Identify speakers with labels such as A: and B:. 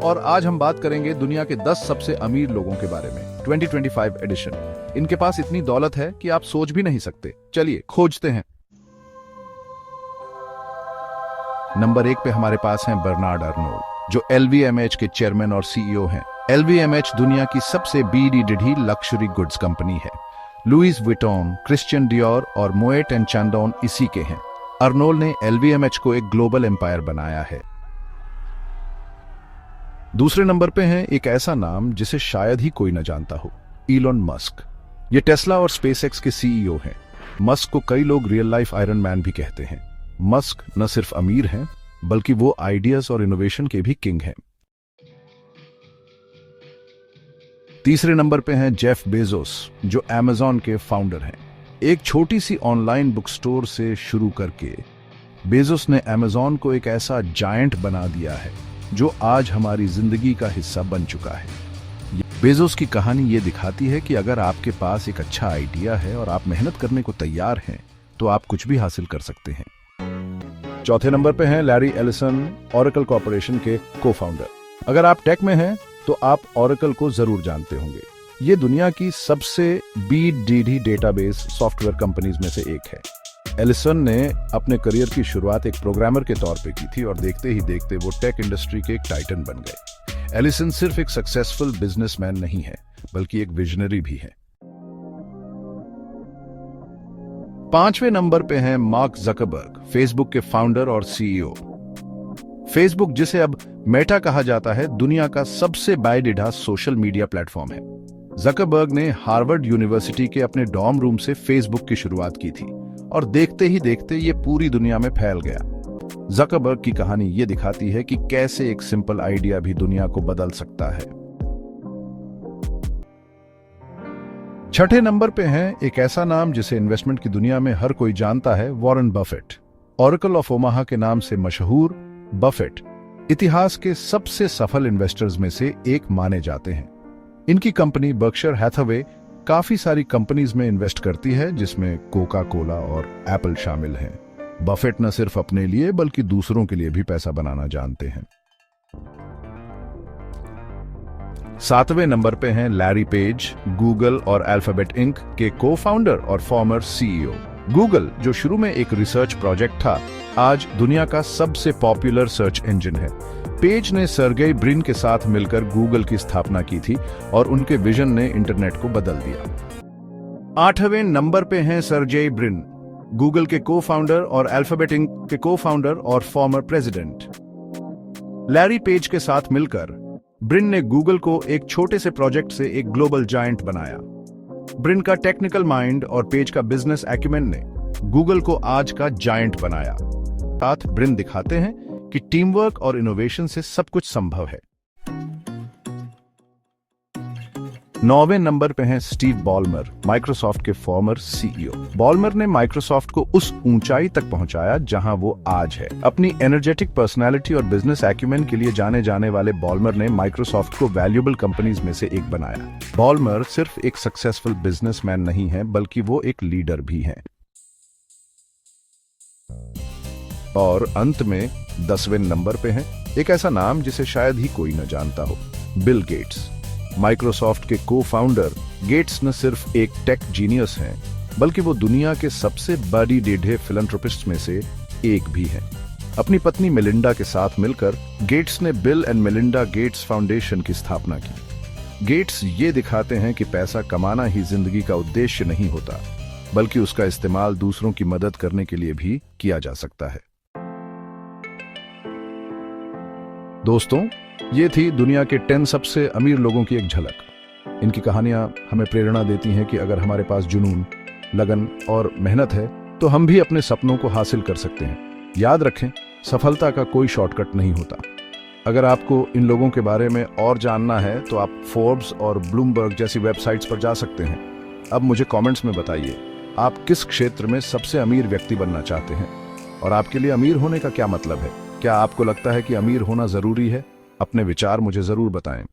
A: और आज हम बात करेंगे दुनिया के 10 सबसे अमीर लोगों के बारे में 2025 एडिशन। इनके पास इतनी दौलत है कि आप सोच भी नहीं सकते। चलिए खोजते हैं। नंबर 1 पे हमारे पास हैं बर्नार्ड अर्नोल्ड, जो LVMH के चेयरमैन और CEO हैं। LVMH दुनिया की सबसे बीडी लक्जरी गुड्स कंपनी है। लुइस विटॉन, क्रिश्चियन डियोर और मोएट एंड चैंडोन इसी के हैं। अर्नोल्ड ने LVMH को एक ग्लोबल एम्पायर बनाया है। दूसरे नंबर पे हैं एक ऐसा नाम जिसे शायद ही कोई न जानता हो, इलॉन मस्क। ये टेस्ला और स्पेसएक्स के CEO हैं। मस्क को कई लोग रियल लाइफ आयरन मैन भी कहते हैं। मस्क न सिर्फ अमीर हैं, बल्कि वो आइडियाज और इनोवेशन के भी किंग हैं। तीसरे नंबर पे हैं जेफ बेजोस, जो अमेज़न के फाउंडर हैं। एक छोटी सी ऑनलाइन बुक स्टोर से शुरू करके बेजोस ने अमेज़न को एक ऐसा जायंट बना दिया है जो आज हमारी जिंदगी का हिस्सा बन चुका है। बेजोस की कहानी ये दिखाती है कि अगर आपके पास एक अच्छा आइडिया है और आप मेहनत करने को तैयार हैं, तो आप कुछ भी हासिल कर सकते हैं। चौथे नंबर पे हैं लैरी एलिसन, ओरेकल कॉर्पोरेशन के को-फाउंडर। अगर आप टेक में हैं, तो आप ओरेकल को जरूर जानते होंगे। ये दुनिया की सबसे BDD डेटाबेस सॉफ्टवेयर कंपनीज में से एक है। एलिसन ने अपने करियर की शुरुआत एक प्रोग्रामर के तौर पे की थी और देखते ही देखते वो टेक इंडस्ट्री के एक टाइटन बन गए। एलिसन सिर्फ एक सक्सेसफुल बिजनेसमैन नहीं है, बल्कि एक विजनरी भी है। पांचवें नंबर पे हैं मार्क जकरबर्ग, फेसबुक के फाउंडर और CEO। फेसबुक, जिसे अब मेटा कहा जाता है, दुनिया का सबसे बायडेटा सोशल मीडिया प्लेटफॉर्म है। जकरबर्ग ने हार्वर्ड यूनिवर्सिटी के अपने डॉर्म रूम से फेसबुक की शुरुआत की थी और देखते ही देखते ये पूरी दुनिया में फैल गया। जकरबर्ग की कहानी ये दिखाती है कि कैसे एक सिंपल आइडिया भी दुनिया को बदल सकता है। छठे नंबर पे हैं एक ऐसा नाम जिसे इन्वेस्टमेंट की दुनिया में हर कोई जानता है, Warren Buffett. Oracle of Omaha के नाम से मशहूर बफेट इतिहास के सबसे सफल इन्वेस्टर्स में से एक माने जाते हैं। इनकी कंपनी बर्कशायर हैथवे काफी सारी कंपनीज में इन्वेस्ट करती है, जिसमें कोका कोला और एप्पल शामिल हैं। बफेट न सिर्फ अपने लिए बल्कि दूसरों के लिए भी पैसा बनाना जानते हैं। सातवें नंबर पे हैं लैरी पेज, गूगल और अल्फाबेट इंक के को-फाउंडर और फॉर्मर CEO। गूगल, जो शुरू में एक रिसर्च प्रोजेक्ट था, आज दुनिया का सबसे पॉपुलर सर्च इंजन है। पेज ने सर्गेई ब्रिन के साथ मिलकर गूगल की स्थापना की थी और उनके विजन ने इंटरनेट को बदल दिया। आठवें नंबर पे हैं सर्गेई ब्रिन, गूगल के को-फाउंडर और अल्फाबेट इंक के को-फाउंडर और फॉर्मर प्रेसिडेंट। लैरी पेज के साथ मिलकर ब्रिन ने गूगल को एक छोटे से प्रोजेक्ट से एक ग्लोबल जायंट बनाया। ब्रिन का टेक्निकल माइंड और पेज का बिजनेस एक्यूमेन ने गूगल को आज का जायंट बनाया। साथ ब्रिन दिखाते हैं कि टीम वर्क और इनोवेशन से सब कुछ संभव है। 9वें नंबर पे हैं स्टीव बॉलमर, माइक्रोसॉफ्ट के फॉर्मर CEO। बॉलमर ने माइक्रोसॉफ्ट को उस ऊंचाई तक पहुंचाया जहां वो आज है। अपनी एनर्जेटिक पर्सनालिटी और बिजनेस एक्यूमेन के लिए जाने जाने वाले बॉलमर ने माइक्रोसॉफ्ट को वैल्यूएबल कंपनीज में से एक बनाया। बॉलमर सिर्फ एक सक्सेसफुल बिजनेसमैन नहीं है, बल्कि वो एक लीडर भी हैं। और अंत में 10वें नंबर पे है एक ऐसा नाम जिसे शायद ही कोई न जानता हो, बिल गेट्स। माइक्रोसॉफ्ट के को-फाउंडर गेट्स न सिर्फ एक टेक जीनियस हैं, बल्कि वो दुनिया के सबसे बड़ी डेढ़े फिलैंथ्रोपिस्ट्स में से एक भी हैं। अपनी पत्नी मेलिंडा के साथ मिलकर गेट्स ने bill and Melinda Gates foundation की स्थापना की। गेट्स ये दिखाते हैं कि पैसा कमाना ही जिंदगी का उद्देश्य नहीं होता, बल्कि उसका इस्तेमाल दूसरों की मदद करने के लिए भी किया जा सकता है। दोस्तों, ये थी दुनिया के 10 सबसे अमीर लोगों की एक झलक। इनकी कहानियां हमें प्रेरणा देती हैं कि अगर हमारे पास जुनून, लगन और मेहनत है, तो हम भी अपने सपनों को हासिल कर सकते हैं। याद रखें, सफलता का कोई शॉर्टकट नहीं होता। अगर आपको इन लोगों के बारे में और जानना है, तो आप फोर्ब्स और ब्लूमबर्ग जैसी वेबसाइट्स पर जा सकते हैं। अब मुझे कमेंट्स में बताइए, आप किस क्षेत्र में सबसे अमीर व्यक्ति बनना चाहते हैं और आपके लिए अमीर होने का क्या मतलब है। क्या आपको लगता है कि अमीर होना जरूरी है? अपने विचार मुझे जरूर बताएं।